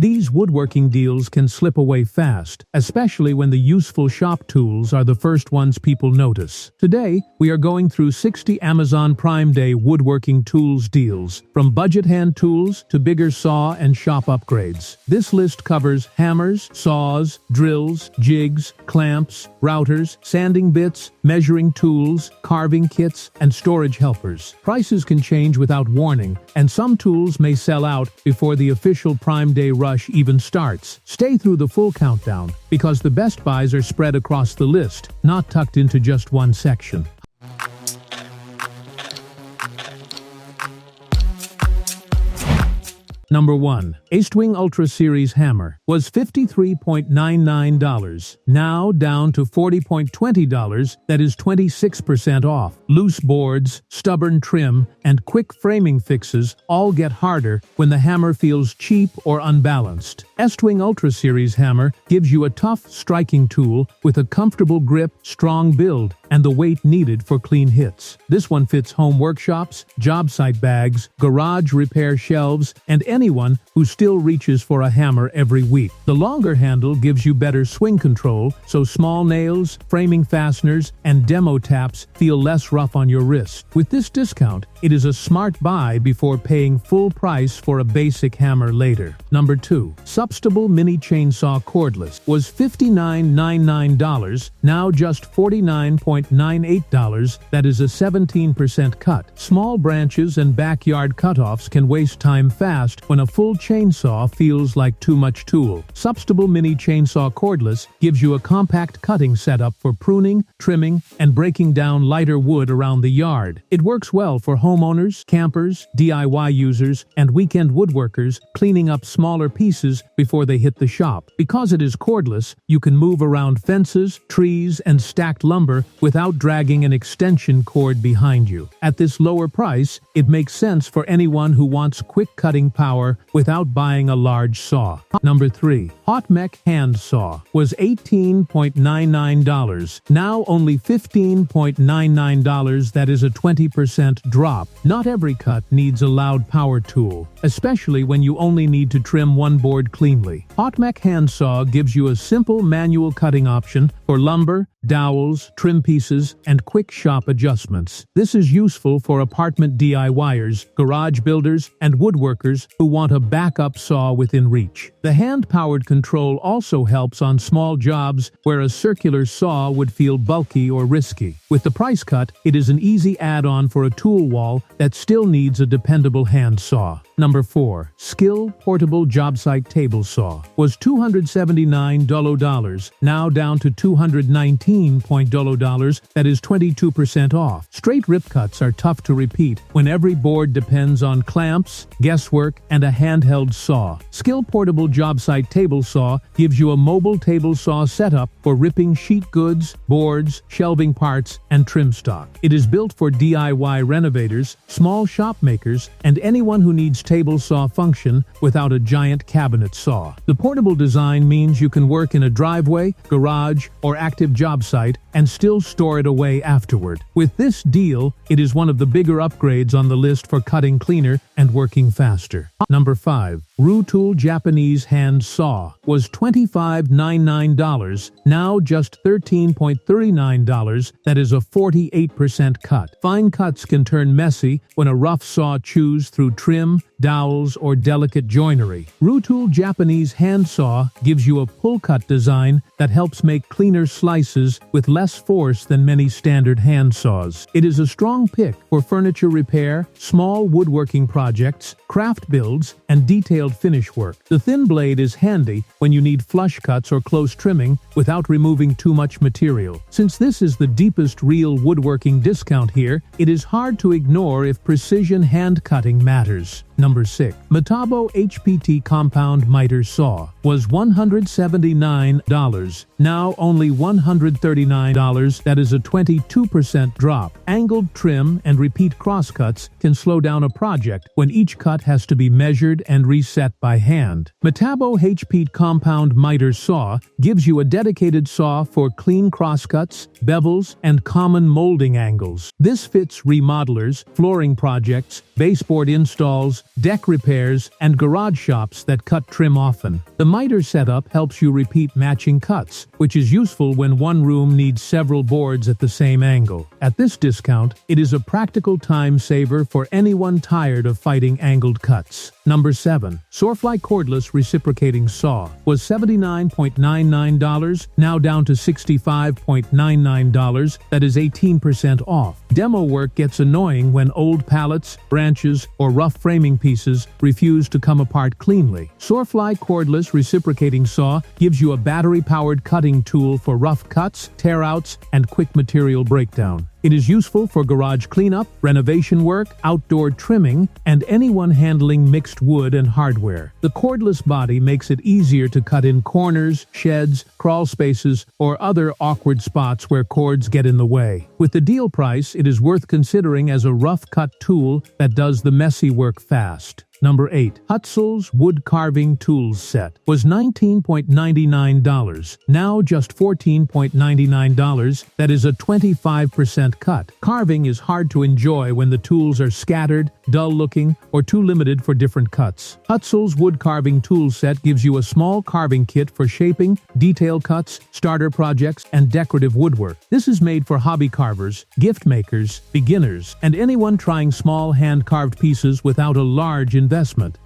These woodworking deals can slip away fast, especially when the useful shop tools are the first ones people notice. Today, we are going through 60 Amazon Prime Day woodworking tools deals, from budget hand tools to bigger saw and shop upgrades. This list covers hammers, saws, drills, jigs, clamps, routers, sanding bits, measuring tools, carving kits, and storage helpers. Prices can change without warning, and some tools may sell out before the official Prime Day rush even starts. Stay through the full countdown, because the best buys are spread across the list, not tucked into just one section. Number 1. Estwing Ultra Series Hammer was $53.99, now down to $40.20, that is 26% off. Loose boards, stubborn trim, and quick framing fixes all get harder when the hammer feels cheap or unbalanced. Estwing Ultra Series Hammer gives you a tough, striking tool with a comfortable grip, strong build, and the weight needed for clean hits. This one fits home workshops, job site bags, garage repair shelves, and anyone who still reaches for a hammer every week. The longer handle gives you better swing control, so small nails, framing fasteners, and demo taps feel less rough on your wrist. With this discount, it is a smart buy before paying full price for a basic hammer later. Number 2. Substable Mini Chainsaw Cordless was $59.99, now just $49.98, that is a 17% cut. Small branches and backyard cutoffs can waste time fast when a full chainsaw feels like too much tool. Substable Mini Chainsaw Cordless gives you a compact cutting setup for pruning, trimming, and breaking down lighter wood around the yard. It works well for homeowners, campers, DIY users, and weekend woodworkers cleaning up smaller pieces before they hit the shop. Because it is cordless, you can move around fences, trees, and stacked lumber without dragging an extension cord behind you. At this lower price, it makes sense for anyone who wants quick cutting power without buying a large saw. Number 3. Hot Mech Hand Saw was $18.99, now only $15.99, that is a 20% drop. Not every cut needs a loud power tool, especially when you only need to trim one board cleanly. Hot Mech Hand Saw gives you a simple manual cutting option for lumber, dowels, trim pieces, and quick shop adjustments. This is useful for apartment DIYers, garage builders, and woodworkers who want a backup saw within reach. The hand-powered control also helps on small jobs where a circular saw would feel bulky or risky. With the price cut, it is an easy add-on for a tool wall that still needs a dependable hand saw. Number 4. Skill Portable Job Site Table Saw was $279, now down to $219, that is 22% off. Straight rip cuts are tough to repeat when every board depends on clamps, guesswork, and a handheld saw. Skill Portable Job Site Table Saw gives you a mobile table saw setup for ripping sheet goods, boards, shelving parts, and trim stock. It is built for DIY renovators, small shop makers, and anyone who needs table saw function without a giant cabinet saw. The portable design means you can work in a driveway, garage, or active job site and still store it away afterward. With this deal, it is one of the bigger upgrades on the list for cutting cleaner and working faster. Number 5. Rutool Japanese Hand Saw was $25.99, now just $13.39, that is a 48% cut. Fine cuts can turn messy when a rough saw chews through trim, dowels, or delicate joinery. Rutool Japanese Hand Saw gives you a pull-cut design that helps make cleaner slices with less force than many standard hand saws. It is a strong pick for furniture repair, small woodworking projects, craft builds, and detailed finish work. The thin blade is handy when you need flush cuts or close trimming without removing too much material. Since this is the deepest real woodworking discount here, it is hard to ignore if precision hand cutting matters. Number 6. Metabo HPT Compound Miter Saw was $179, now only $139, that is a 22% drop. Angled trim and repeat crosscuts can slow down a project when each cut has to be measured and reset by hand. Metabo HPT Compound Miter Saw gives you a dedicated saw for clean crosscuts, bevels, and common molding angles. This fits remodelers, flooring projects, baseboard installs, deck repairs, and garage shops that cut trim often. The miter setup helps you repeat matching cuts, which is useful when one room needs several boards at the same angle. At this discount, it is a practical time saver for anyone tired of fighting angled cuts. Number 7. Sawfly Cordless Reciprocating Saw was $79.99, now down to $65.99, that is 18% off. Demo work gets annoying when old pallets, branches, or rough framing pieces refuse to come apart cleanly. Sawfly Cordless Reciprocating Saw gives you a battery-powered cutting tool for rough cuts, tear-outs, and quick material breakdown. It is useful for garage cleanup, renovation work, outdoor trimming, and anyone handling mixed wood and hardware. The cordless body makes it easier to cut in corners, sheds, crawl spaces, or other awkward spots where cords get in the way. With the deal price, it is worth considering as a rough cut tool that does the messy work fast. Number 8. Hutzel's Wood Carving Tools Set was $19.99, now just $14.99, that is a 25% cut. Carving is hard to enjoy when the tools are scattered, dull-looking, or too limited for different cuts. Hutzel's Wood Carving Tool Set gives you a small carving kit for shaping, detail cuts, starter projects, and decorative woodwork. This is made for hobby carvers, gift makers, beginners, and anyone trying small hand-carved pieces without a large investment.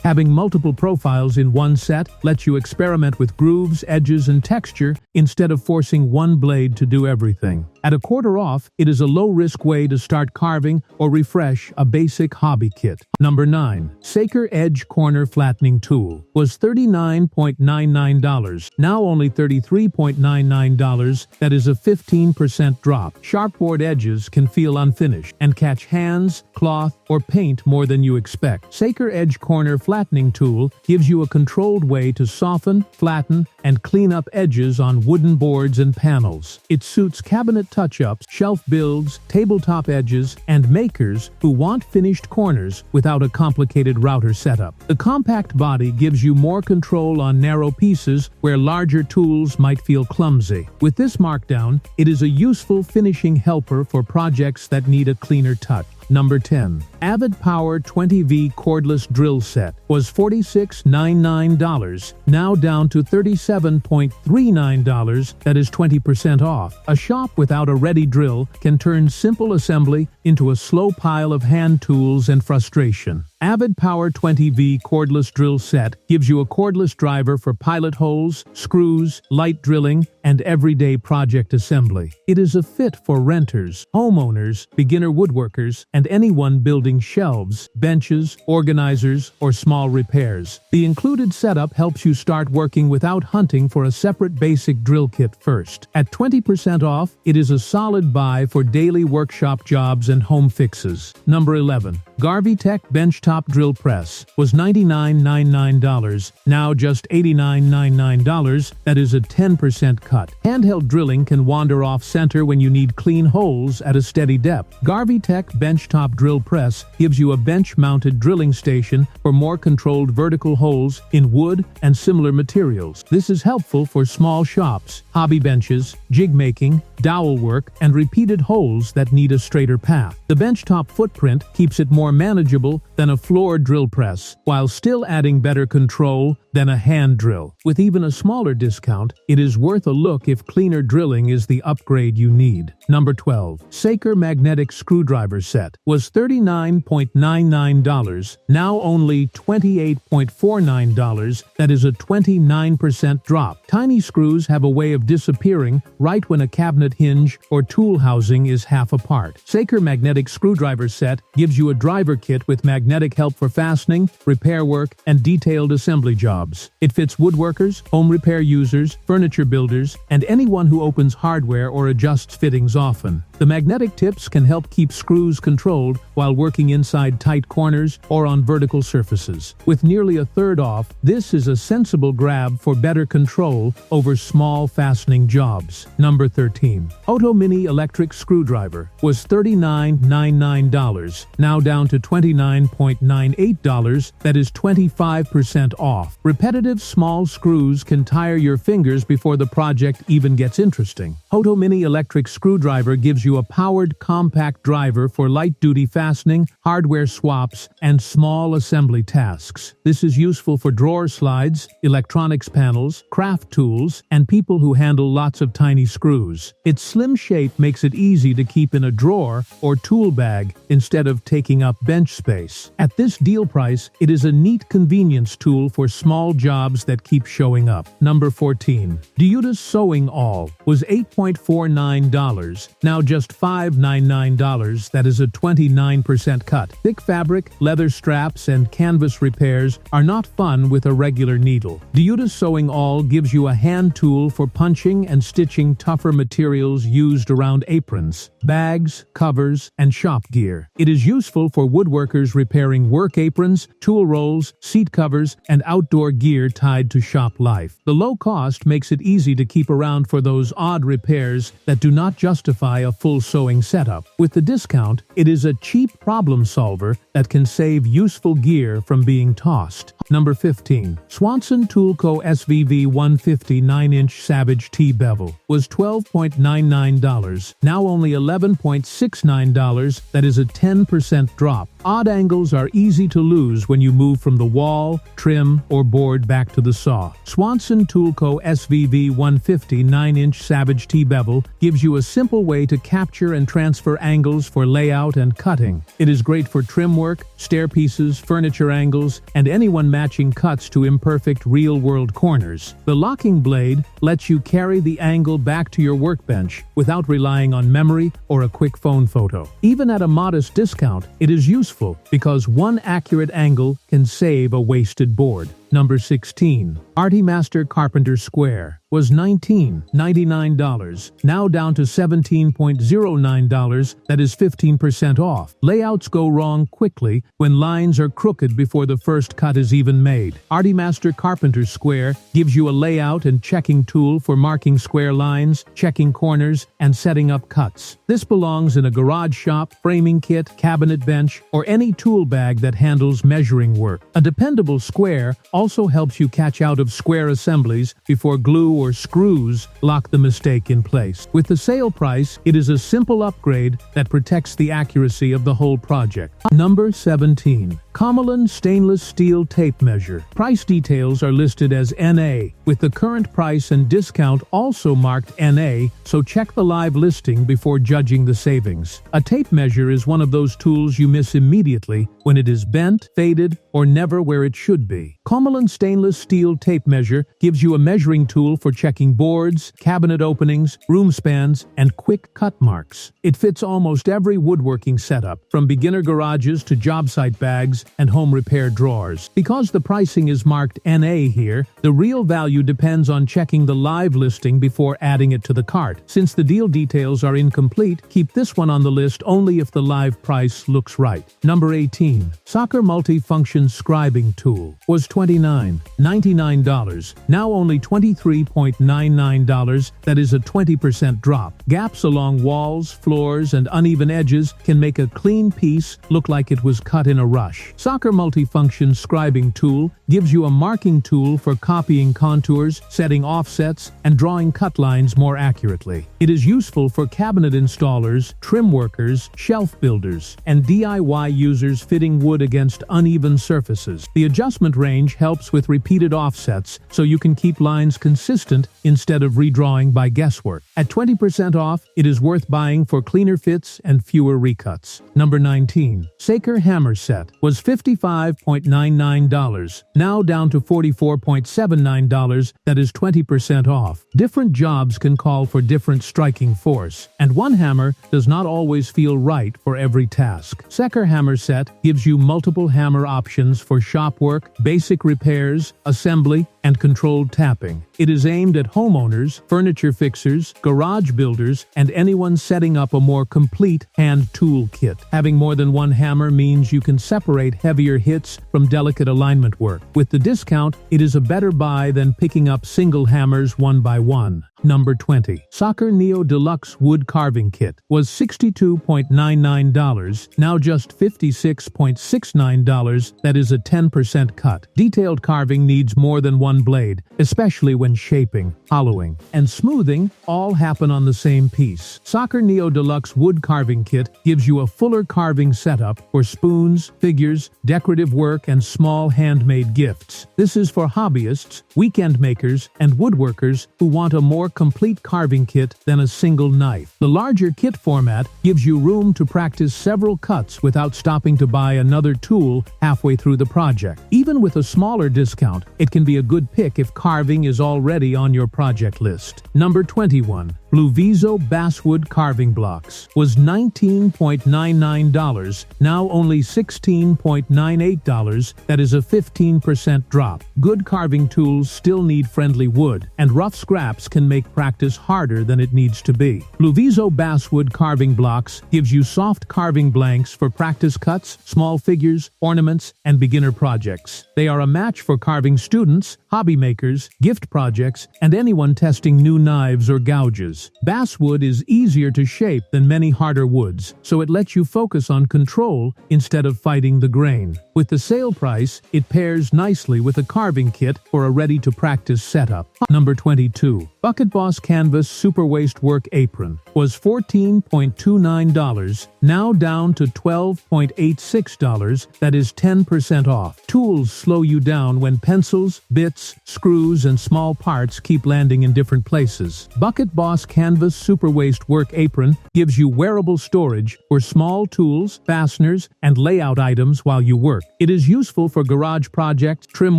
Having multiple profiles in one set lets you experiment with grooves, edges, and texture instead of forcing one blade to do everything. At a quarter off, it is a low-risk way to start carving or refresh a basic hobby kit. Number 9. Saker Edge Corner Flattening Tool was $39.99, now only $33.99, that is a 15% drop. Sharpboard edges can feel unfinished and catch hands, cloth, or paint more than you expect. Saker Edge Corner Flattening Tool gives you a controlled way to soften, flatten, and clean up edges on wooden boards and panels. It suits cabinet touch-ups, shelf builds, tabletop edges, and makers who want finished corners without a complicated router setup. The compact body gives you more control on narrow pieces where larger tools might feel clumsy. With this markdown, it is a useful finishing helper for projects that need a cleaner touch. Number 10. Avid Power 20V Cordless Drill Set was $46.99, now down to $37.39, that is 20% off. A shop without a ready drill can turn simple assembly into a slow pile of hand tools and frustration. Avid Power 20V Cordless Drill Set gives you a cordless driver for pilot holes, screws, light drilling, and everyday project assembly. It is a fit for renters, homeowners, beginner woodworkers, and anyone building shelves, benches, organizers, or small repairs. The included setup helps you start working without hunting for a separate basic drill kit first. At 20% off, it is a solid buy for daily workshop jobs and home fixes. Number 11. Garvitech Benchtop Drill Press was $99.99, now just $89.99, that is a 10% cut. Handheld drilling can wander off-center when you need clean holes at a steady depth. Garvitech Benchtop Drill Press gives you a bench-mounted drilling station for more controlled vertical holes in wood and similar materials. This is helpful for small shops, hobby benches, jig making, dowel work, and repeated holes that need a straighter path. The benchtop footprint keeps it more manageable than a floor drill press, while still adding better control than a hand drill. With even a smaller discount, it is worth a look if cleaner drilling is the upgrade you need. Number 12. Saker Magnetic Screwdriver Set was $39.99, now only $28.49, that is a 29% drop. Tiny screws have a way of disappearing right when a cabinet hinge or tool housing is half apart. Saker Magnetic Screwdriver Set gives you a driver kit with magnetic help for fastening, repair work, and detailed assembly jobs. It fits woodworkers, home repair users, furniture builders, and anyone who opens hardware or adjusts fittings often. The magnetic tips can help keep screws controlled while working inside tight corners or on vertical surfaces. With nearly a third off, this is a sensible grab for better control over small fastening jobs. Number 13. Oto Mini Electric Screwdriver was $39.99, now down down to $29.98, that is 25% off. Repetitive small screws can tire your fingers before the project even gets interesting. Hoto Mini Electric Screwdriver gives you a powered compact driver for light-duty fastening, hardware swaps, and small assembly tasks. This is useful for drawer slides, electronics panels, craft tools, and people who handle lots of tiny screws. Its slim shape makes it easy to keep in a drawer or tool bag instead of taking up bench space. At this deal price, it is a neat convenience tool for small jobs that keep showing up. Number 14. Diuda's Sewing Awl was $8.49, now just $5.99, that is a 29% cut. Thick fabric, leather straps, and canvas repairs are not fun with a regular needle. Diuda's Sewing Awl gives you a hand tool for punching and stitching tougher materials used around aprons, bags, covers, and shop gear. It is useful for woodworkers repairing work aprons, tool rolls, seat covers, and outdoor gear tied to shop life. The low cost makes it easy to keep around for those odd repairs that do not justify a full sewing setup. With the discount, it is a cheap problem solver that can save useful gear from being tossed. Number 15. Swanson Toolco SVV 150 9-inch Savage T-Bevel was $12.99, now only $11.69, that is a 10% drop. Odd angles are easy to lose when you move from the wall, trim, or board back to the saw. Swanson Toolco SVV 150 9-inch Savage T-Bevel gives you a simple way to capture and transfer angles for layout and cutting. It is great for trim work, stair pieces, furniture angles, and anyone matching cuts to imperfect real-world corners. The locking blade lets you carry the angle back to your workbench without relying on memory or a quick phone photo. Even at a modest discount, it is useful because one accurate angle can save a wasted board. Number 16. Artimaster Carpenter Square was $19.99, now down to $17.09, that is 15% off. Layouts go wrong quickly when lines are crooked before the first cut is even made. Artimaster Carpenter Square gives you a layout and checking tool for marking square lines, checking corners, and setting up cuts. This belongs in a garage shop, framing kit, cabinet bench, or any tool bag that handles measuring work. A dependable square also helps you catch out of square assemblies before glue or screws lock the mistake in place. With the sale price, it is a simple upgrade that protects the accuracy of the whole project. Number 17. Komelon Stainless Steel Tape Measure. Price details are listed as NA, with the current price and discount also marked NA, so check the live listing before judging the savings. A tape measure is one of those tools you miss immediately when it is bent, faded, or never where it should be. Komelon Stainless Steel Tape Measure gives you a measuring tool for checking boards, cabinet openings, room spans, and quick cut marks. It fits almost every woodworking setup, from beginner garages to job site bags and home repair drawers. Because the pricing is marked NA here, the real value depends on checking the live listing before adding it to the cart. Since the deal details are incomplete, keep this one on the list only if the live price looks right. Number 18. Soccer Multifunction Scribing Tool was $29.99, now only $23.99, that is a 20% drop. Gaps along walls, floors, and uneven edges can make a clean piece look like it was cut in a rush. Soccer Multifunction Scribing Tool gives you a marking tool for copying contours, setting offsets, and drawing cut lines more accurately. It is useful for cabinet installers, trim workers, shelf builders, and DIY users fitting wood against uneven surfaces. The adjustment range helps with repeated offsets, so you can keep lines consistent instead of redrawing by guesswork. At 20% off, it is worth buying for cleaner fits and fewer recuts. Number 19. Saker Hammer Set was $55.99, now down to $44.79, that is 20% off. Different jobs can call for different striking force, and one hammer does not always feel right for every task. Saker Hammer Set gives you multiple hammer options for shop work, basic repairs, assembly, and controlled tapping. It is aimed at homeowners, furniture fixers, garage builders, and anyone setting up a more complete hand tool kit. Having more than one hammer means you can separate heavier hits from delicate alignment work. With the discount, it is a better buy than picking up single hammers one by one. Number 20. Soccer Neo Deluxe Wood Carving Kit was $62.99, now just $56.69. That is a 10% cut. Detailed carving needs more than one blade, especially when shaping, hollowing, and smoothing all happen on the same piece. Soccer Neo Deluxe Wood Carving Kit gives you a fuller carving setup for spoons, figures, decorative work, and small handmade gifts. This is for hobbyists, weekend makers, and woodworkers who want a more complete carving kit than a single knife. The larger kit format gives you room to practice several cuts without stopping to buy another tool halfway through the project. Even with a smaller discount, it can be a good pick if carving is already on your project list. Number 21. Bluviso Basswood Carving Blocks was $19.99, now only $16.98. That is a 15% drop. Good carving tools still need friendly wood, and rough scraps can make practice harder than it needs to be. Bluviso Basswood Carving Blocks gives you soft carving blanks for practice cuts, small figures, ornaments, and beginner projects. They are a match for carving students, hobby makers, gift projects, and anyone testing new knives or gouges. Basswood is easier to shape than many harder woods, so it lets you focus on control instead of fighting the grain. With the sale price, it pairs nicely with a carving kit for a ready-to-practice setup. Number 22. Bucket Boss Canvas Super Waste Work Apron was $14.29, now down to $12.86. That is 10% off. Tools slow you down when pencils, bits, screws, and small parts keep landing in different places. Bucket Boss Canvas Super Waste Work Apron gives you wearable storage for small tools, fasteners, and layout items while you work. It is useful for garage projects, trim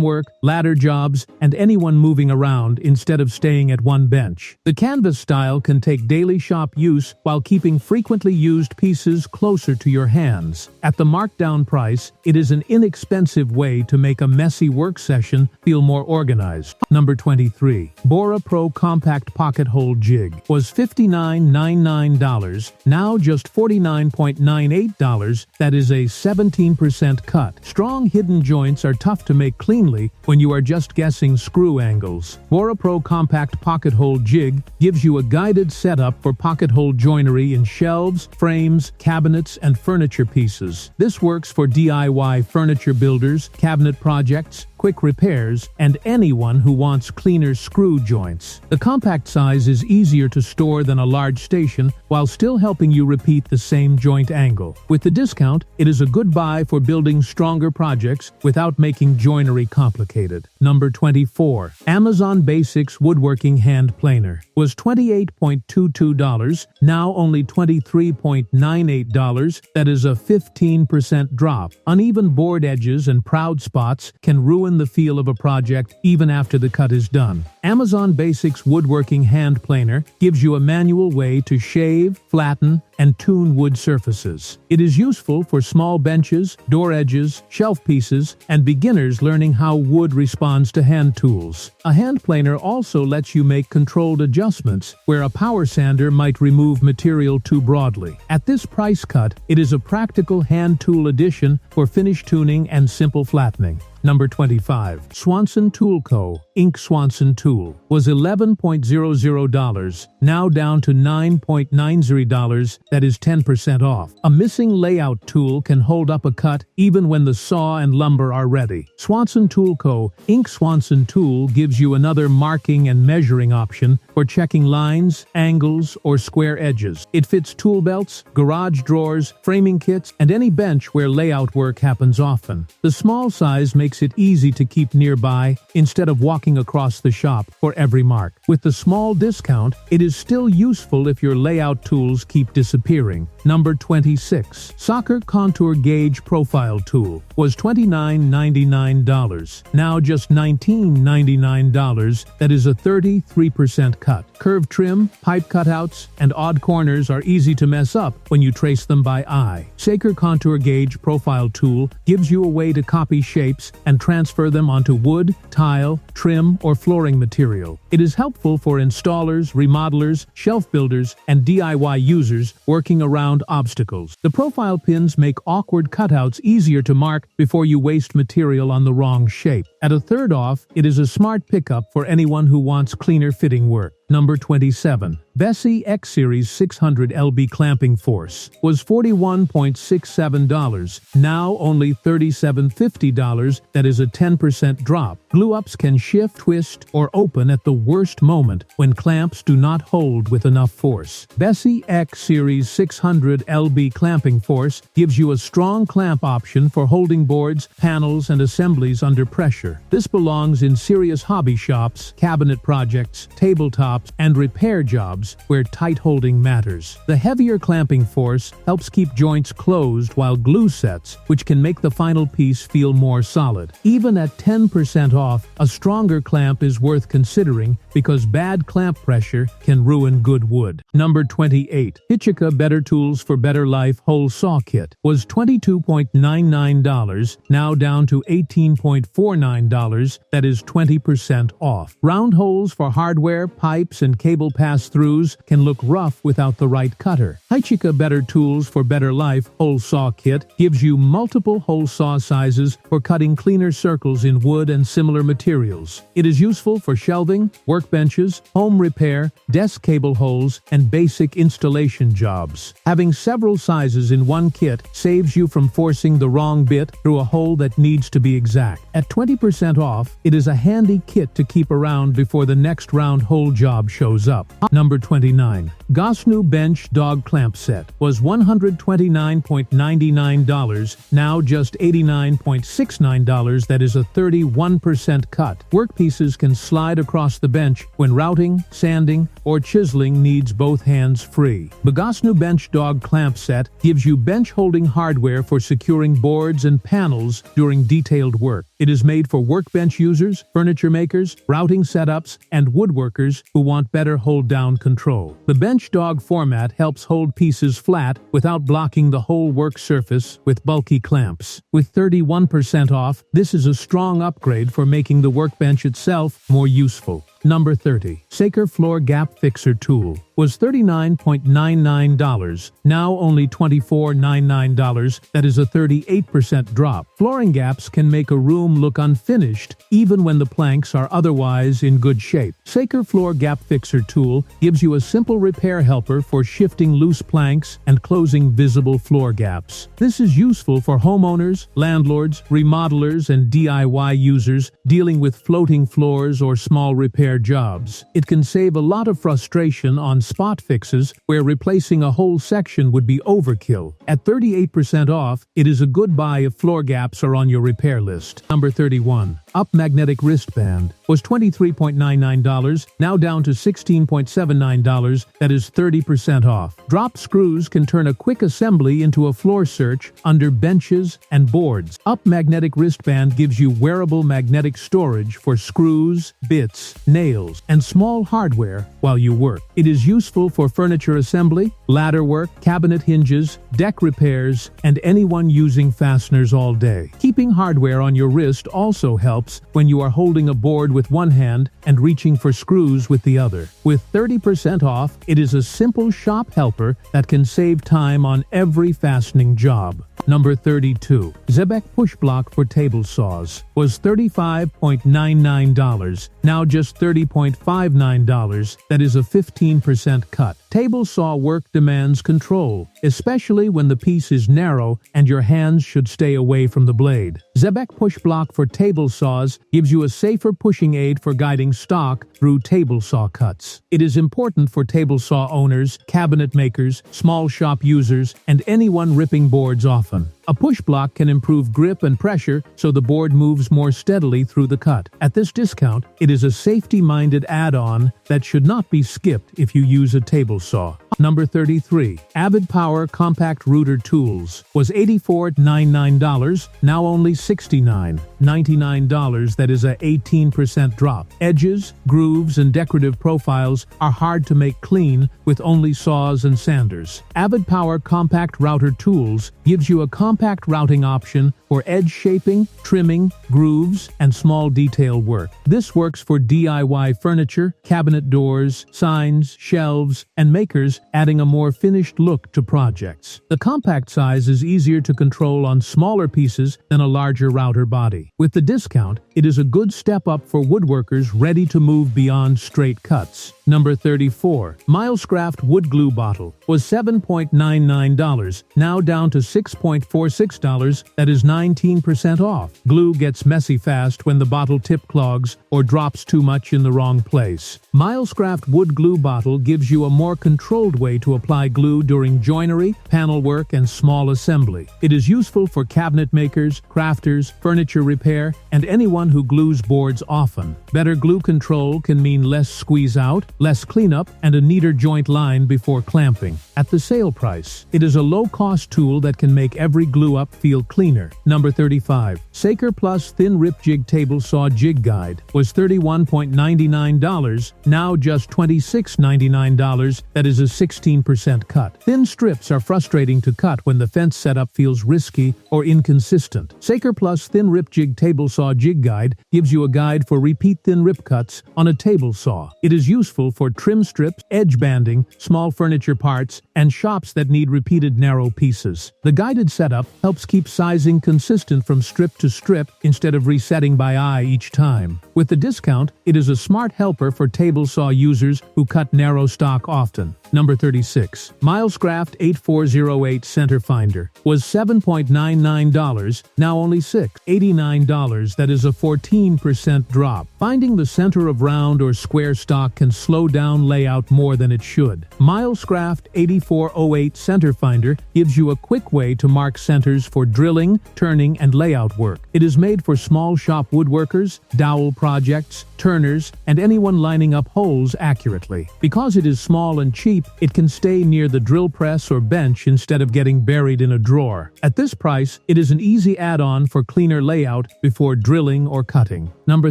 work, ladder jobs, and anyone moving around instead of staying at one bench. The canvas style can take daily shop use while keeping frequently used pieces closer to your hands. At the markdown price, it is an inexpensive way to make a messy work session feel more organized. Number 23. Bora Pro Compact Pocket Hole Jig was $59.99, now just $49.98. That is a 17% cut. Strong hidden joints are tough to make cleanly when you are just guessing screw angles. Bora Pro Compact Pocket Hole Jig gives you a guided setup for pocket hole joinery in shelves, frames, cabinets, and furniture pieces. This works for DIY furniture builders, cabinet projects, quick repairs, and anyone who wants cleaner screw joints. The compact size is easier to store than a large station while still helping you repeat the same joint angle. With the discount, it is a good buy for building stronger projects without making joinery complicated. Number 24. Amazon Basics Woodworking Hand Planer was $28.22, now only $23.98. That is a 15% drop. Uneven board edges and proud spots can ruin the feel of a project even after the cut is done. Amazon Basics Woodworking Hand Planer gives you a manual way to shave, flatten, and tune wood surfaces. It is useful for small benches, door edges, shelf pieces, and beginners learning how wood responds to hand tools. A hand planer also lets you make controlled adjustments where a power sander might remove material too broadly. At this price cut, it is a practical hand tool addition for finish tuning and simple flattening. Number 25. Swanson Tool Co. Ink Swanson Tool was $11.00, now down to $9.90. That is 10% off. A missing layout tool can hold up a cut even when the saw and lumber are ready. Swanson Tool Co. Ink Swanson Tool gives you another marking and measuring option for checking lines, angles, or square edges. It fits tool belts, garage drawers, framing kits, and any bench where layout work happens often. The small size makes it easy to keep nearby instead of walking across the shop for every mark. With the small discount, it is still useful if your layout tools keep disappearing. Number 26. Soccer Contour Gauge Profile Tool was $29.99, now just $19.99. That is a 33% cut. Curved trim, pipe cutouts, and odd corners are easy to mess up when you trace them by eye. Sacre Contour Gauge Profile Tool gives you a way to copy shapes and transfer them onto wood, tile, trim, or flooring material. It is helpful for installers, remodelers, shelf builders, and DIY users working around obstacles. The profile pins make awkward cutouts easier to mark before you waste material on the wrong shape. At a third off, it is a smart pickup for anyone who wants cleaner fitting work. Number 27. Bessey X Series 600 lb clamping force was $41.67, now only $37.50. That is a 10% drop. Glue-ups can shift, twist, or open at the worst moment when clamps do not hold with enough force. Bessey X Series 600 lb clamping force gives you a strong clamp option for holding boards, panels, and assemblies under pressure. This belongs in serious hobby shops, cabinet projects, tabletops, and repair jobs where tight holding matters. The heavier clamping force helps keep joints closed while glue sets, which can make the final piece feel more solid. Even at 10% off, a stronger clamp is worth considering because bad clamp pressure can ruin good wood. Number 28. Hitchika Better Tools for Better Life Hole Saw Kit was $22.99, now down to $18.49. That is 20% off. Round holes for hardware, pipes, and cable pass-throughs can look rough without the right cutter. Hitchika Better Tools for Better Life Hole Saw Kit gives you multiple hole saw sizes for cutting cleaner circles in wood and similar materials. It is useful for shelving, workbenches, home repair, desk cable holes, and basic installation jobs. Having several sizes in one kit saves you from forcing the wrong bit through a hole that needs to be exact. At 20% off, it is a handy kit to keep around before the next round hole job shows up. Number 29. Gosnu Bench Dog Clamp Set was $129.99, now just $89.69. That is a 31% cut. Workpieces can slide across the bench when routing, sanding, or chiseling needs both hands free. The Gosnu Bench Dog Clamp Set gives you bench holding hardware for securing boards and panels during detailed work. It is made for workbench users, furniture makers, routing setups, and woodworkers who want better hold-down control. The bench dog format helps hold pieces flat without blocking the whole work surface with bulky clamps. With 31% off, this is a strong upgrade for making the workbench itself more useful. Number 30. Saker Floor Gap Fixer Tool was $39.99, now only $24.99. That is a 38% drop. Flooring gaps can make a room look unfinished even when the planks are otherwise in good shape. Saker Floor Gap Fixer Tool gives you a simple repair helper for shifting loose planks and closing visible floor gaps. This is useful for homeowners, landlords, remodelers, and DIY users dealing with floating floors or small repair jobs. It can save a lot of frustration on spot fixes where replacing a whole section would be overkill. At 38% off, it is a good buy if floor gaps are on your repair list. Number 31. Up Magnetic Wristband was $23.99, now down to $16.79. That is 30% off. Drop screws can turn a quick assembly into a floor search under benches and boards. Up Magnetic Wristband gives you wearable magnetic storage for screws, bits, nails, and small hardware while you work. It is useful for furniture assembly, ladder work, cabinet hinges, deck repairs, and anyone using fasteners all day. Keeping hardware on your wrist also helps when you are holding a board with one hand and reaching for screws with the other. With 30% off, it is a simple shop helper that can save time on every fastening job. Number 32. Zebek Push Block for Table Saws was $35.99, now just $30.59. That is a 15% cut. Table saw work demands control, especially when the piece is narrow and your hands should stay away from the blade. Zebek Push Block for Table Saws gives you a safer pushing aid for guiding stock through table saw cuts. It is important for table saw owners, cabinet makers, small shop users, and anyone ripping boards often. A push block can improve grip and pressure so the board moves more steadily through the cut. At this discount, it is a safety-minded add-on that should not be skipped if you use a table saw. Number 33. Avid Power Compact Router Tools was $84.99, now only $69.99. That is a 18% drop. Edges, grooves, and decorative profiles are hard to make clean with only saws and sanders. Avid Power Compact Router Tools gives you a compact routing option for edge shaping, trimming, grooves, and small detail work. This works for DIY furniture, cabinet doors, signs, shelves, and makers, adding a more finished look to projects. The compact size is easier to control on smaller pieces than a larger router body. With the discount, it is a good step up for woodworkers ready to move beyond straight cuts. Number 34. Milescraft Wood Glue Bottle was $7.99, now down to $6.46, that is 19% off. Glue gets messy fast when the bottle tip clogs or drops too much in the wrong place. Milescraft Wood Glue Bottle gives you a more controlled way to apply glue during joinery, panel work, and small assembly. It is useful for cabinet makers, crafters, furniture repair, and anyone who glues boards often. Better glue control can mean less squeeze out, less cleanup, and a neater joint line before clamping. At the sale price, it is a low-cost tool that can make every glue-up feel cleaner. Number 35. Saker Plus Thin Rip Jig Table Saw Jig Guide was $31.99, now just $26.99, that is a 16% cut. Thin strips are frustrating to cut when the fence setup feels risky or inconsistent. Saker Plus Thin Rip Jig Table Saw Jig Guide gives you a guide for repeat thin rip cuts on a table saw. It is useful for trim strips, edge banding, small furniture parts, and shops that need repeated narrow pieces. The guided setup helps keep sizing consistent from strip to strip instead of resetting by eye each time. With the discount, it is a smart helper for table saw users who cut narrow stock often. Number 36. Milescraft 8408 Center Finder was $7.99, now only $6.89, that is a 14% drop. Finding the center of round or square stock can slow down layout more than it should. Milescraft 8408 Center Finder gives you a quick way to mark centers for drilling, turning, and layout work. It is made for small shop woodworkers, dowel projects, turners, and anyone lining up holes accurately. Because it is small and cheap, it can stay near the drill press or bench instead of getting buried in a drawer. At this price, it is an easy add-on for cleaner layout before drilling or cutting. Number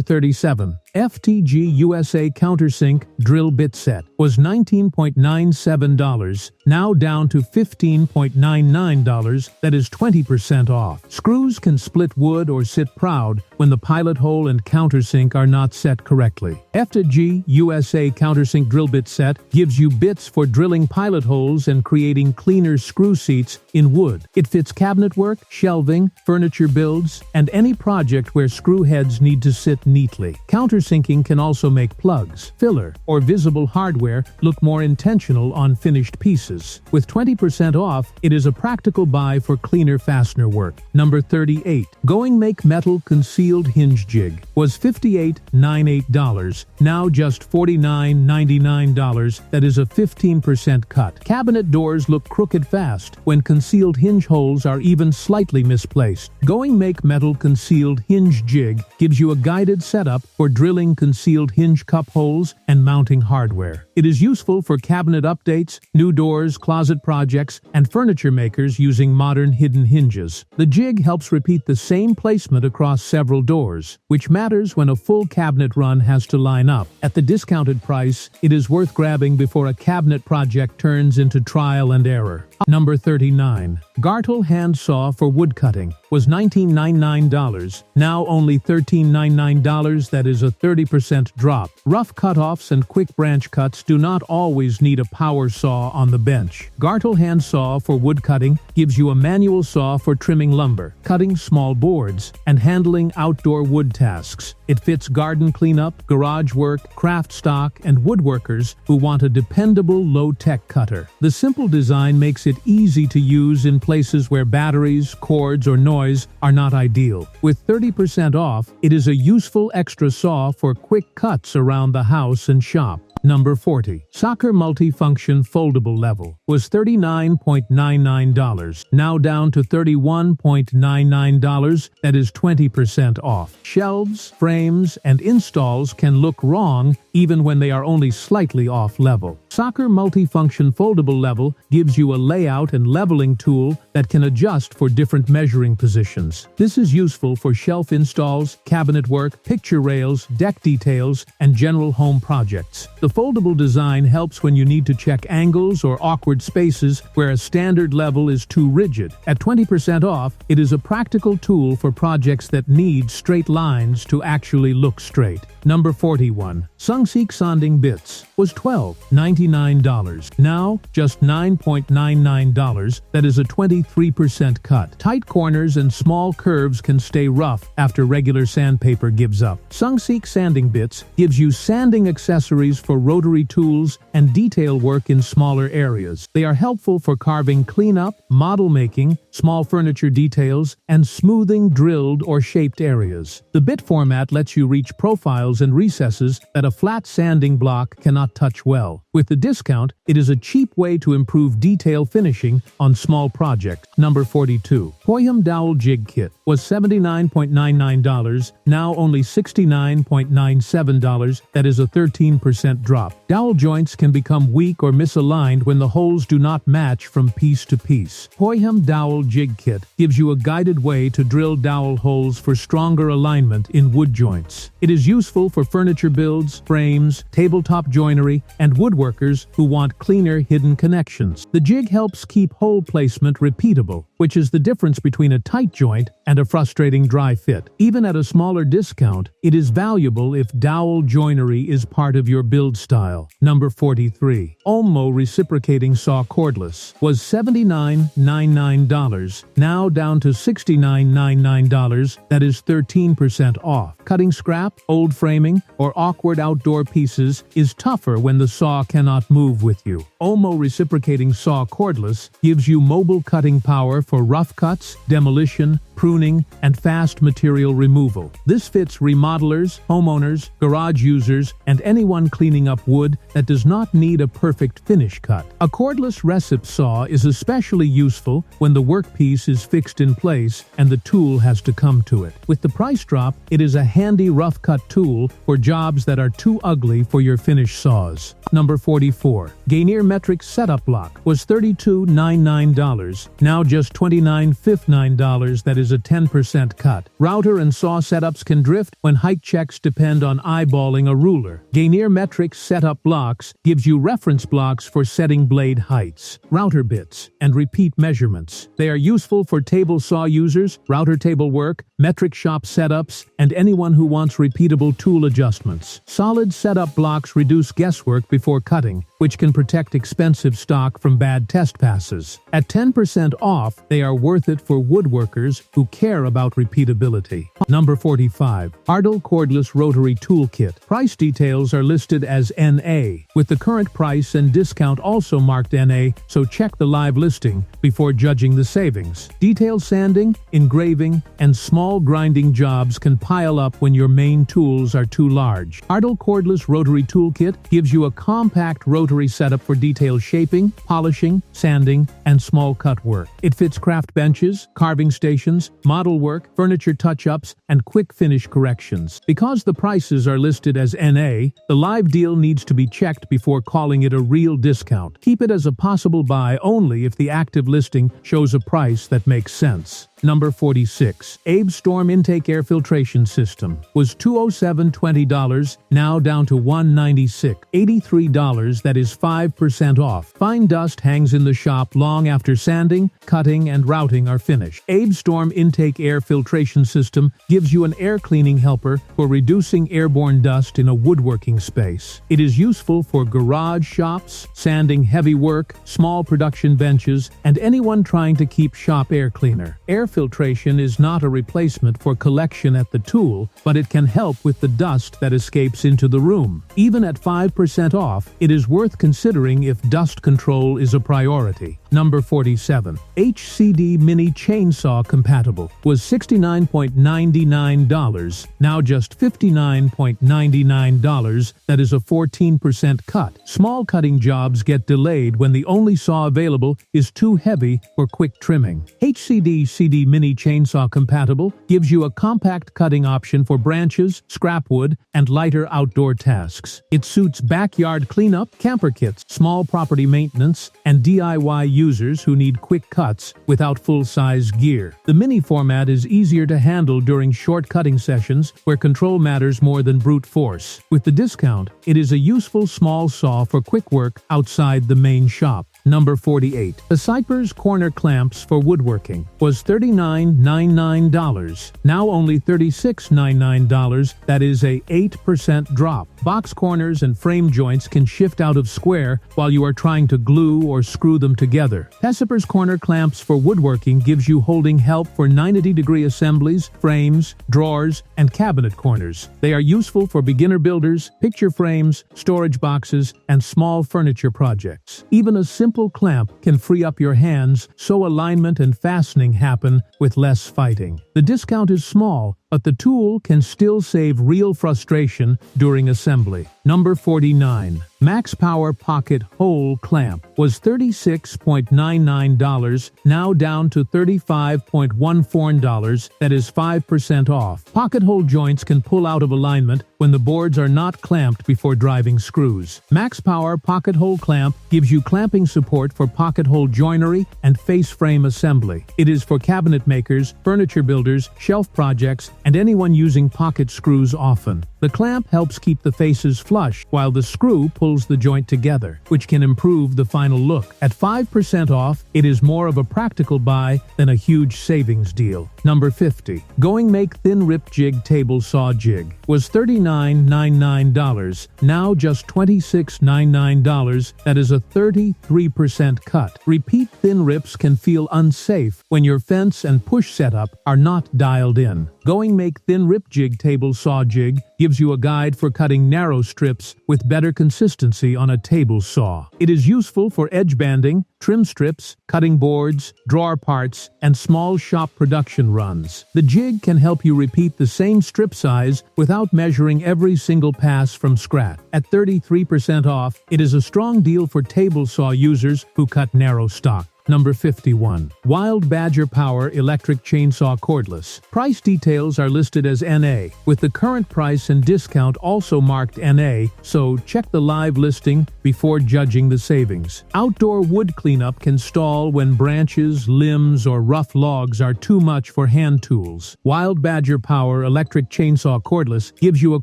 37. FTG USA Countersink Drill Bit Set was $19.97, now down to $15.99, that is 20% off. Screws can split wood or sit proud when the pilot hole and countersink are not set correctly. FTG USA Countersink Drill Bit Set gives you bits for drilling pilot holes and creating cleaner screw seats in wood. It fits cabinet work, shelving, furniture builds, and any project where screw heads need to sit neatly. Countersinking can also make plugs, filler, or visible hardware look more intentional on finished pieces. With 20% off, it is a practical buy for cleaner fastener work. Number 38. Going Make Metal Concealed Hinge Jig was $58.98, now just $49.99, that is a 15% cut. Cabinet doors look crooked fast when concealed hinge holes are even slightly misplaced. Going Make Metal Concealed Hinge Jig gives you a guided setup for drilling concealed hinge cup holes and mounting hardware. It is useful for cabinet updates, new doors, closet projects, and furniture makers using modern hidden hinges. The jig helps repeat the same placement across several doors, which matters when a full cabinet run has to line up. At the discounted price, it is worth grabbing before a cabinet project turns into trial and error. Number 39. Gartle Hand Saw for Wood Cutting was $19.99, now only $13.99, that is a 30% drop. Rough cutoffs and quick branch cuts do not always need a power saw on the bench. Gartle Hand Saw for Wood Cutting gives you a manual saw for trimming lumber, cutting small boards, and handling outdoor wood tasks. It fits garden cleanup, garage work, craft stock, and woodworkers who want a dependable, low-tech cutter. The simple design makes it easy to use in places where batteries, cords, or noise are not ideal. With 30% off, it is a useful extra saw for quick cuts around the house and shop. Number 40. Soccer Multifunction Foldable Level was $39.99, now down to $31.99, that is 20% off. Shelves, frames, and installs can look wrong even when they are only slightly off level. Soccer Multifunction Foldable Level gives you a layout and leveling tool that can adjust for different measuring positions. This is useful for shelf installs, cabinet work, picture rails, deck details, and general home projects. The foldable design helps when you need to check angles or awkward spaces where a standard level is too rigid. At 20% off, it is a practical tool for projects that need straight lines to actually look straight. Number 41. Sungseek Sanding Bits was $12.99. Now, just $9.99. That is a 23% cut. Tight corners and small curves can stay rough after regular sandpaper gives up. Sungseek Sanding Bits gives you sanding accessories for rotary tools and detail work in smaller areas. They are helpful for carving cleanup, model making, small furniture details, and smoothing drilled or shaped areas. The bit format lets you reach profiles and recesses that a flat sanding block cannot touch well. With the discount, it is a cheap way to improve detail finishing on small projects. Number 42. Poyam Dowel Jig Kit was $79.99, now only $69.97. That is a 13% drop. Dowel joints can become weak or misaligned when the holes do not match from piece to piece. Poyam Dowel Jig Kit gives you a guided way to drill dowel holes for stronger alignment in wood joints. It is useful for furniture builds, frames, tabletop joinery, and woodworkers who want cleaner hidden connections. The jig helps keep hole placement repeatable, which is the difference between a tight joint and a frustrating dry fit. Even at a smaller discount, it is valuable if dowel joinery is part of your build style. Number 43. Olmo Reciprocating Saw Cordless was $79.99, now down to $69.99. That is 13% off. Cutting scrap, old framing, or awkward outdoor pieces is tougher when the saw cannot move with you. Olmo Reciprocating Saw Cordless gives you mobile cutting power for rough cuts, demolition, pruning, and fast material removal. This fits remodelers, homeowners, garage users, and anyone cleaning up wood that does not need a perfect finish cut. A cordless recip saw is especially useful when the workpiece is fixed in place and the tool has to come to it. With the price drop, it is a handy rough cut tool for jobs that are too ugly for your finished saws. Number 44. Gainier Metric Setup Block was $32.99, now just $29.59. That is a 10% cut. Router and saw setups can drift when height checks depend on eyeballing a ruler. Gainier Metric Setup Blocks gives you reference blocks for setting blade heights, router bits, and repeat measurements. They are useful for table saw users, router table work, metric shop setups, and anyone who wants repeatable tool adjustments. Solid setup blocks reduce guesswork before cutting, which can protect expensive stock from bad test passes. At 10% off, they are worth it for woodworkers who care about repeatability. Number 45. Ardell Cordless Rotary Toolkit. Price details are listed as NA, with the current price and discount also marked NA, so check the live listing before judging the savings. Detail sanding, engraving, and small grinding jobs can pile up when your main tools are too large. Ardell Cordless Rotary Toolkit gives you a compact rotary setup for detail shaping, polishing, sanding, and small cut work. It fits craft benches, carving stations, model work, furniture touch-ups, and quick finish corrections. Because the prices are listed as NA, the live deal needs to be checked before calling it a real discount. Keep it as a possible buy only if the active listing shows a price that makes sense. Number 46. Abe Storm Intake Air Filtration System was $207.20, now down to $196.83. That is 5% off. Fine dust hangs in the shop long after sanding, cutting, and routing are finished. Abe Storm Intake Air Filtration System gives you an air cleaning helper for reducing airborne dust in a woodworking space. It is useful for garage shops, sanding heavy work, small production benches, and anyone trying to keep shop air cleaner. Air filtration is not a replacement for collection at the tool, but it can help with the dust that escapes into the room. Even at 5% off, it is worth considering if dust control is a priority. Number 47. HCD Mini Chainsaw Compatible was $69.99, now just $59.99. That is a 14% cut. Small cutting jobs get delayed when the only saw available is too heavy for quick trimming. HCD 3D mini chainsaw compatible, gives you a compact cutting option for branches, scrap wood, and lighter outdoor tasks. It suits backyard cleanup, camper kits, small property maintenance, and DIY users who need quick cuts without full-size gear. The mini format is easier to handle during short cutting sessions where control matters more than brute force. With the discount, it is a useful small saw for quick work outside the main shop. Number 48. The Cypher's corner clamps for woodworking was $39.99, now only $36.99. That is a 8% drop. Box corners and frame joints can shift out of square while you are trying to glue or screw them together. Cypher's corner clamps for woodworking gives you holding help for 90-degree assemblies, frames, drawers, and cabinet corners. They are useful for beginner builders, picture frames, storage boxes, and small furniture projects. Even a simple clamp can free up your hands so alignment and fastening happen with less fighting. The discount is small, but the tool can still save real frustration during assembly. Number 49. Max Power Pocket Hole Clamp was $36.99, now down to $35.14. That is 5% off. Pocket hole joints can pull out of alignment when the boards are not clamped before driving screws. Max Power Pocket Hole Clamp gives you clamping support for pocket hole joinery and face frame assembly. It is for cabinet makers, furniture builders, shelf projects, and anyone using pocket screws often. The clamp helps keep the faces flush, while the screw pulls the joint together, which can improve the final look. At 5% off, it is more of a practical buy than a huge savings deal. Number 50. Going Make Thin Rip Jig Table Saw Jig was $39.99, now just $26.99. That is a 33% cut. Repeat thin rips can feel unsafe when your fence and push setup are not dialed in. Going Make Thin Rip Jig Table Saw Jig gives you a guide for cutting narrow strips with better consistency on a table saw. It is useful for edge banding, trim strips, cutting boards, drawer parts, and small shop production runs. The jig can help you repeat the same strip size without measuring every single pass from scratch. At 33% off, it is a strong deal for table saw users who cut narrow stock. Number 51. Wild Badger Power Electric Chainsaw Cordless. Price details are listed as NA, with the current price and discount also marked NA, so check the live listing before judging the savings. Outdoor wood cleanup can stall when branches, limbs, or rough logs are too much for hand tools. Wild Badger Power Electric Chainsaw Cordless gives you a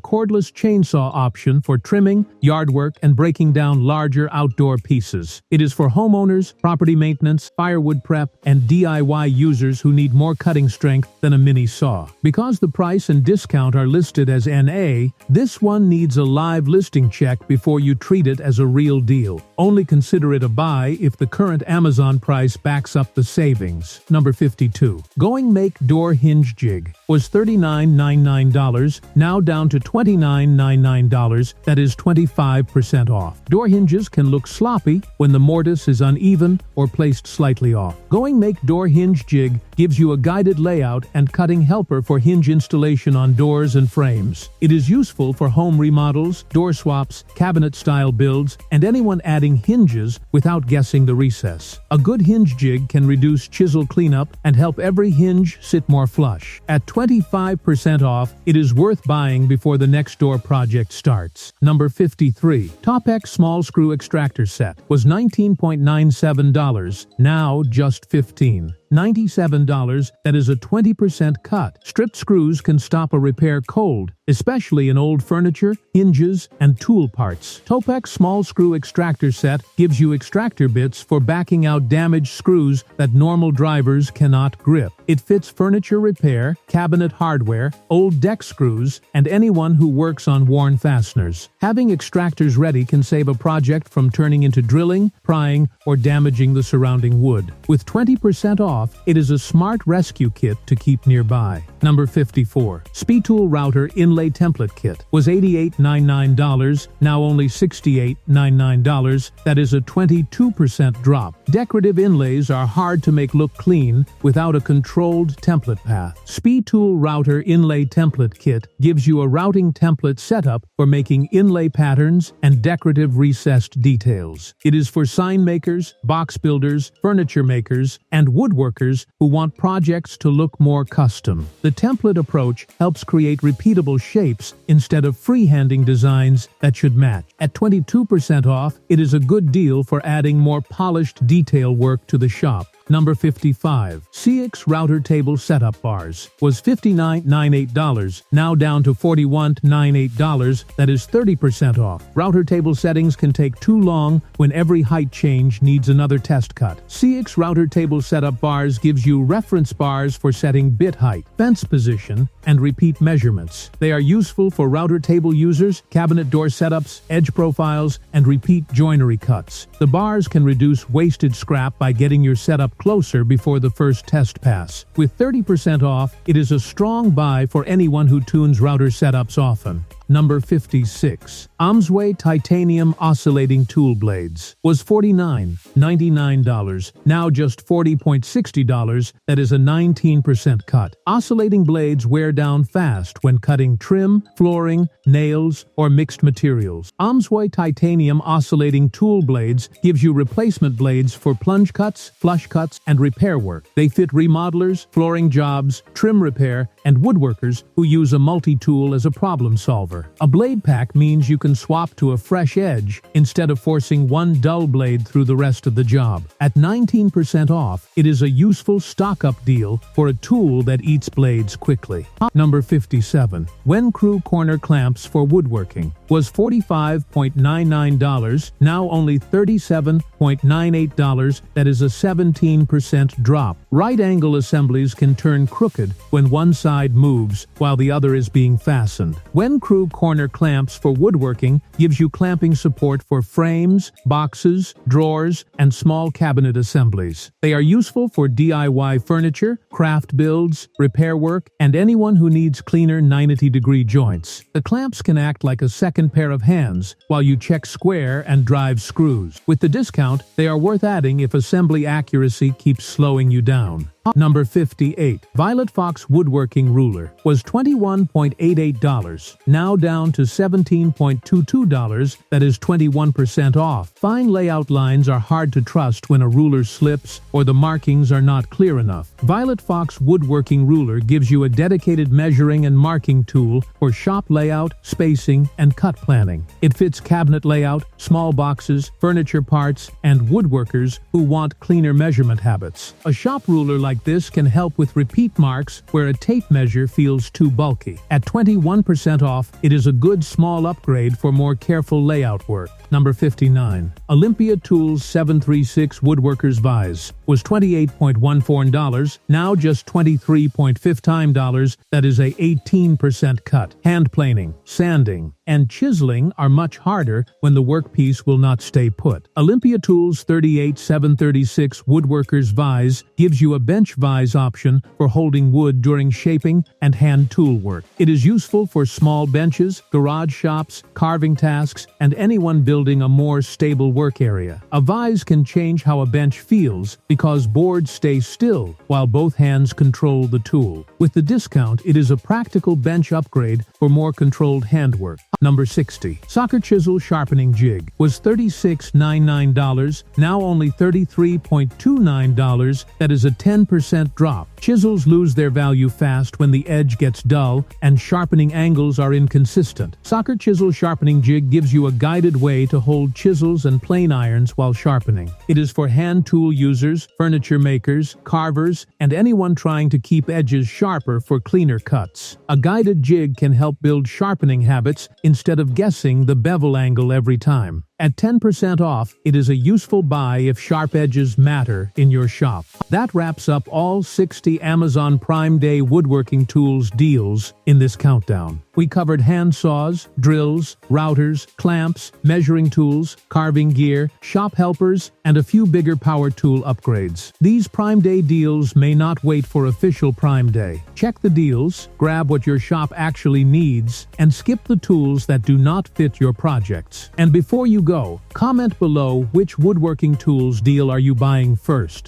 cordless chainsaw option for trimming, yard work, and breaking down larger outdoor pieces. It is for homeowners, property maintenance, firewood prep, and DIY users who need more cutting strength than a mini saw. Because the price and discount are listed as NA, this one needs a live listing check before you treat it as a real deal. Only consider it a buy if the current Amazon price backs up the savings. Number 52. Going Make Door Hinge Jig was $39.99, now down to $29.99. That is 25% off. Door hinges can look sloppy when the mortise is uneven or placed slightly off. Going Make Door Hinge Jig gives you a guided layout and cutting helper for hinge installation on doors and frames. It is useful for home remodels, door swaps, cabinet-style builds, and anyone adding hinges without guessing the recess. A good hinge jig can reduce chisel cleanup and help every hinge sit more flush. At 25% off, it is worth buying before the next door project starts. Number 53. Topex Small Screw Extractor Set was $19.97, now just $15.97. That is a 20% cut. Stripped screws can stop a repair cold, especially in old furniture, hinges, and tool parts. Topex Small Screw Extractor Set gives you extractor bits for backing out damaged screws that normal drivers cannot grip. It fits furniture repair, cabinet hardware, old deck screws, and anyone who works on worn fasteners. Having extractors ready can save a project from turning into drilling, prying, or damaging the surrounding wood. With 20% off, it is a smart rescue kit to keep nearby. Number 54. Speedtool Router Inlay Template Kit was $88.99, now only $68.99. That is a 22% drop. Decorative inlays are hard to make look clean without a controlled template path. SpeedTool Router Inlay Template Kit gives you a routing template setup for making inlay patterns and decorative recessed details. It is for sign makers, box builders, furniture makers, and woodworkers who want projects to look more custom. The template approach helps create repeatable shapes instead of freehanding designs that should match. At 22% off, it is a good deal for adding more polished detail work to the shop. Number 55. CX Router Table Setup Bars was $59.98, now down to $41.98, that is 30% off. Router table settings can take too long when every height change needs another test cut. CX Router Table Setup Bars gives you reference bars for setting bit height, fence position, and repeat measurements. They are useful for router table users, cabinet door setups, edge profiles, and repeat joinery cuts. The bars can reduce wasted scrap by getting your setup closer before the first test pass. With 30% off, it is a strong buy for anyone who tunes router setups often. Number 56. Amsway Titanium Oscillating Tool Blades was $49.99, now just $40.60, that is a 19% cut. Oscillating blades wear down fast when cutting trim, flooring, nails, or mixed materials. Amsway Titanium Oscillating Tool Blades gives you replacement blades for plunge cuts, flush cuts, and repair work. They fit remodelers, flooring jobs, trim repair, and woodworkers who use a multi-tool as a problem solver. A blade pack means you can swap to a fresh edge instead of forcing one dull blade through the rest of the job. At 19% off, it is a useful stock-up deal for a tool that eats blades quickly. Number 57. Crew Corner Clamps for Woodworking was $45.99, now only $37.98, that is a 17% drop. Right angle assemblies can turn crooked when one side moves while the other is being fastened. Crew Corner Clamps for Woodworking gives you clamping support for frames, boxes, drawers, and small cabinet assemblies. They are useful for DIY furniture, craft builds, repair work, and anyone who needs cleaner 90-degree joints. The clamps can act like a second pair of hands while you check square and drive screws. With the discount, they are worth adding if assembly accuracy keeps slowing you down. Number 58. Violet Fox Woodworking Ruler was $21.88, now down to $17.22, that is 21% off. Fine layout lines are hard to trust when a ruler slips or the markings are not clear enough. Violet Fox Woodworking Ruler gives you a dedicated measuring and marking tool for shop layout, spacing, and cut planning. It fits cabinet layout, small boxes, furniture parts, and woodworkers who want cleaner measurement habits. A shop ruler like this can help with repeat marks where a tape measure feels too bulky. At 21% off, it is a good small upgrade for more careful layout work. Number 59. Olympia Tools 736 Woodworkers Vise was $28.14, now just $23.15, that is a 18% cut. Hand planing, sanding, and chiseling are much harder when the workpiece will not stay put. Olympia Tools 38736 Woodworkers Vise gives you a bench vise option for holding wood during shaping and hand tool work. It is useful for small benches, garage shops, carving tasks, and anyone building a more stable work area. A vise can change how a bench feels because boards stay still while both hands control the tool. With the discount, it is a practical bench upgrade for more controlled handwork. Number 60. Soccer Chisel Sharpening Jig was $36.99, now only $33.29, that is a 10% drop. Chisels lose their value fast when the edge gets dull and sharpening angles are inconsistent. Soccer Chisel Sharpening Jig gives you a guided way to hold chisels and plane irons while sharpening. It is for hand tool users, furniture makers, carvers, and anyone trying to keep edges sharper for cleaner cuts. A guided jig can help build sharpening habits instead of guessing the bevel angle every time. At 10% off, it is a useful buy if sharp edges matter in your shop. That wraps up all 60 Amazon Prime Day woodworking tools deals In this countdown, we covered hand saws, drills, routers, clamps, measuring tools, carving gear, shop helpers, and a few bigger power tool upgrades. These Prime Day deals may not wait for official Prime Day. Check the deals, grab what your shop actually needs, and skip the tools that do not fit your projects. And before you go, comment below which woodworking tools deal are you buying first.